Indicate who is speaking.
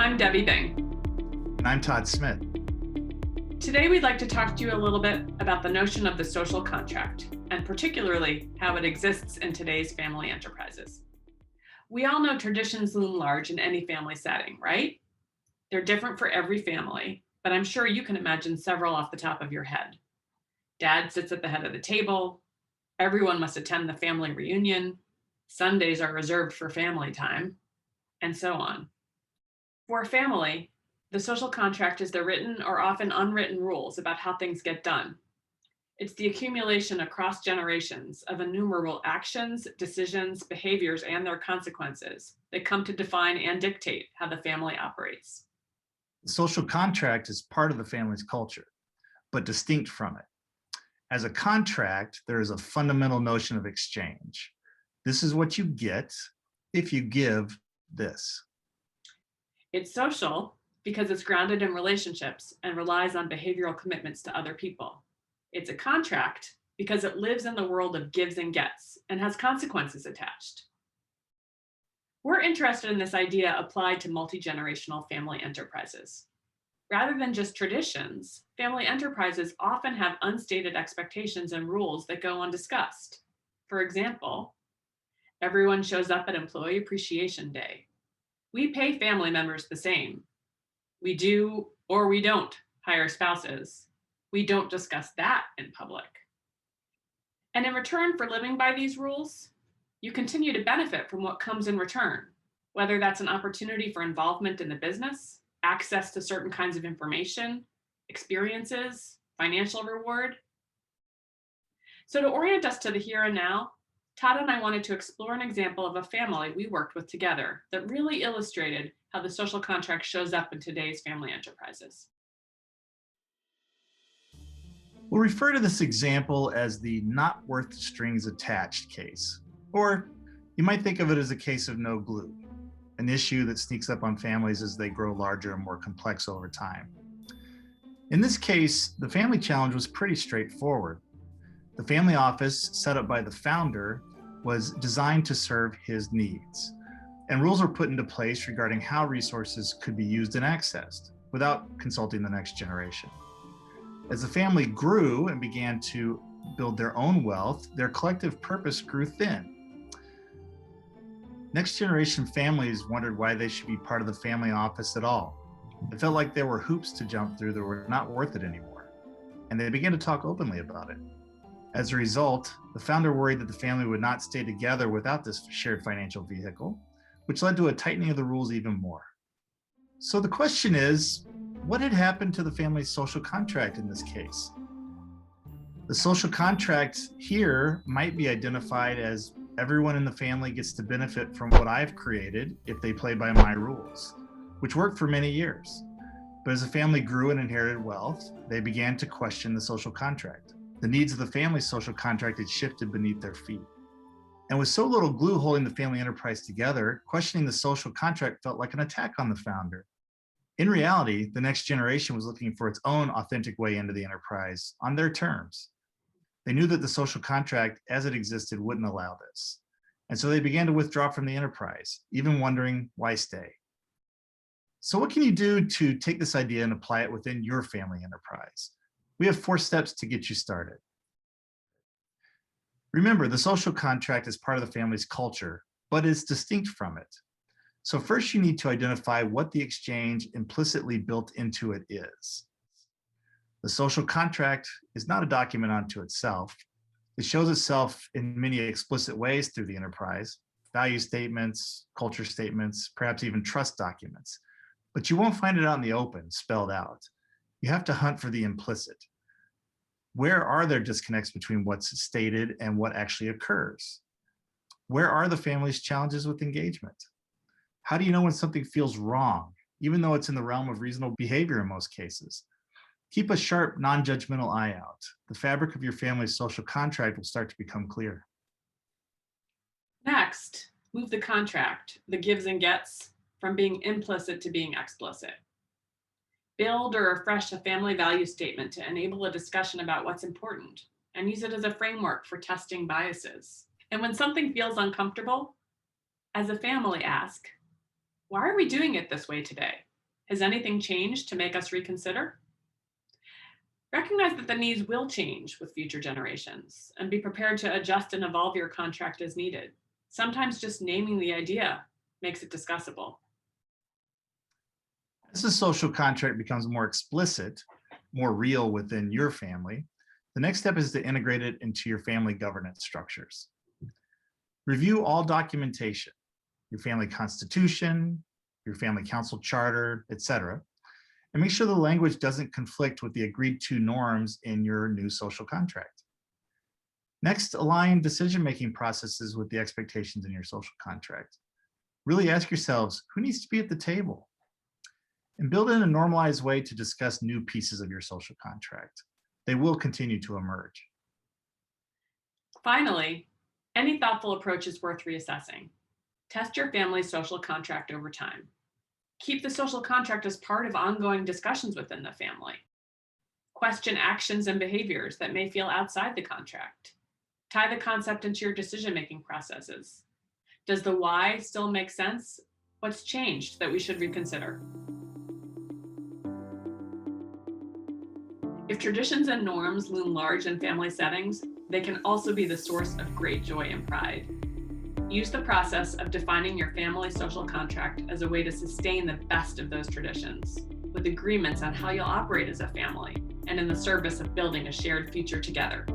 Speaker 1: I'm Debbie Bing.
Speaker 2: And I'm Todd Smith.
Speaker 1: Today we'd like to talk to you a little bit about the notion of the social contract, and particularly how it exists in today's family enterprises. We all know traditions loom large in any family setting, right? They're different for every family, but I'm sure you can imagine several off the top of your head. Dad sits at the head of the table. Everyone must attend the family reunion. Sundays are reserved for family time, and so on. For a family, the social contract is the written or often unwritten rules about how things get done. It's the accumulation across generations of innumerable actions, decisions, behaviors, and their consequences that come to define and dictate how the family operates.
Speaker 2: The social contract is part of the family's culture, but distinct from it. As a contract, there is a fundamental notion of exchange. This is what you get if you give this.
Speaker 1: It's social because it's grounded in relationships and relies on behavioral commitments to other people. It's a contract because it lives in the world of gives and gets and has consequences attached. We're interested in this idea applied to multi-generational family enterprises. Rather than just traditions, family enterprises often have unstated expectations and rules that go undiscussed. For example, everyone shows up at Employee Appreciation Day. We pay family members the same. We do or we don't hire spouses. We don't discuss that in public. And in return for living by these rules, you continue to benefit from what comes in return, whether that's an opportunity for involvement in the business, access to certain kinds of information, experiences, financial reward. So to orient us to the here and now, Todd and I wanted to explore an example of a family we worked with together that really illustrated how the social contract shows up in today's family enterprises.
Speaker 2: We'll refer to this example as the not worth strings attached case, or you might think of it as a case of no glue, an issue that sneaks up on families as they grow larger and more complex over time. In this case, the family challenge was pretty straightforward. The family office set up by the founder was designed to serve his needs, and rules were put into place regarding how resources could be used and accessed without consulting the next generation. As the family grew and began to build their own wealth, their collective purpose grew thin. Next generation families wondered why they should be part of the family office at all. It felt like there were hoops to jump through that were not worth it anymore, and they began to talk openly about it. As a result, the founder worried that the family would not stay together without this shared financial vehicle, which led to a tightening of the rules even more. So the question is, what had happened to the family's social contract in this case? The social contract here might be identified as everyone in the family gets to benefit from what I've created if they play by my rules, which worked for many years. But as the family grew and inherited wealth, they began to question the social contract. The needs of the family's social contract had shifted beneath their feet. And with so little glue holding the family enterprise together, questioning the social contract felt like an attack on the founder. In reality, the next generation was looking for its own authentic way into the enterprise on their terms. They knew that the social contract as it existed wouldn't allow this. And so they began to withdraw from the enterprise, even wondering why stay. So what can you do to take this idea and apply it within your family enterprise? We have 4 steps to get you started. Remember, the social contract is part of the family's culture, but is distinct from it. So first you need to identify what the exchange implicitly built into it is. The social contract is not a document unto itself. It shows itself in many explicit ways through the enterprise, value statements, culture statements, perhaps even trust documents. But you won't find it out in the open, spelled out. You have to hunt for the implicit. Where are there disconnects between what's stated and what actually occurs? Where are the family's challenges with engagement? How do you know when something feels wrong, even though it's in the realm of reasonable behavior in most cases? Keep a sharp, non-judgmental eye out. The fabric of your family's social contract will start to become clear.
Speaker 1: Next, move the contract, the gives and gets, from being implicit to being explicit. Build or refresh a family value statement to enable a discussion about what's important and use it as a framework for testing biases. And when something feels uncomfortable, as a family ask, why are we doing it this way today? Has anything changed to make us reconsider? Recognize that the needs will change with future generations and be prepared to adjust and evolve your contract as needed. Sometimes just naming the idea makes it discussable.
Speaker 2: As the social contract becomes more explicit, more real within your family, the next step is to integrate it into your family governance structures. Review all documentation, your family constitution, your family council charter, etc., and make sure the language doesn't conflict with the agreed to norms in your new social contract. Next, align decision-making processes with the expectations in your social contract. Really ask yourselves, who needs to be at the table? And build in a normalized way to discuss new pieces of your social contract. They will continue to emerge.
Speaker 1: Finally, any thoughtful approach is worth reassessing. Test your family's social contract over time. Keep the social contract as part of ongoing discussions within the family. Question actions and behaviors that may feel outside the contract. Tie the concept into your decision-making processes. Does the why still make sense? What's changed that we should reconsider? If traditions and norms loom large in family settings, they can also be the source of great joy and pride. Use the process of defining your family social contract as a way to sustain the best of those traditions, with agreements on how you'll operate as a family and in the service of building a shared future together.